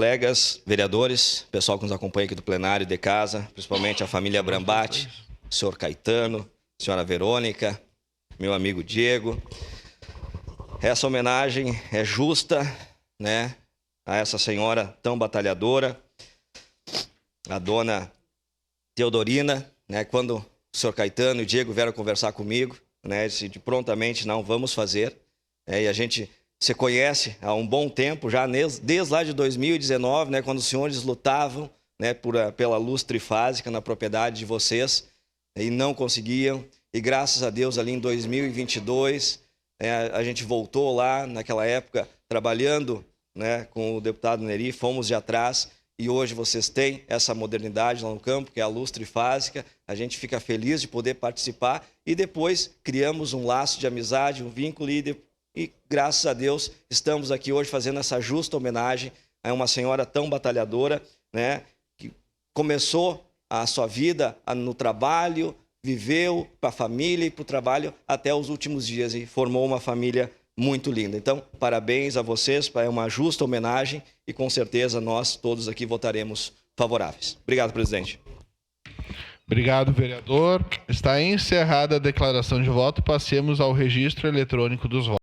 Colegas, vereadores, pessoal que nos acompanha aqui do plenário de casa, principalmente a família Brambati, senhor Caetano, senhora Verônica, meu amigo Diego. Essa homenagem é justa, né, a essa senhora tão batalhadora, a dona Teodorina, né, quando o senhor Caetano e o Diego vieram conversar comigo, né, disse prontamente, não, vamos fazer, e a gente se conhece há um bom tempo, já desde lá de 2019, né, quando os senhores lutavam, né, pela luz trifásica na propriedade de vocês e não conseguiam. E graças a Deus, ali em 2022, a gente voltou lá, naquela época, trabalhando, né, com o deputado Neri, fomos de atrás e hoje vocês têm essa modernidade lá no campo, que é a luz trifásica. A gente fica feliz de poder participar e depois criamos um laço de amizade, um vínculo e graças a Deus, estamos aqui hoje fazendo essa justa homenagem a uma senhora tão batalhadora, né, que começou a sua vida no trabalho, viveu para a família e para o trabalho até os últimos dias e formou uma família muito linda. Então, parabéns a vocês, é uma justa homenagem e com certeza nós todos aqui votaremos favoráveis. Obrigado, presidente. Obrigado, vereador. Está encerrada a declaração de voto. Passemos ao registro eletrônico dos votos.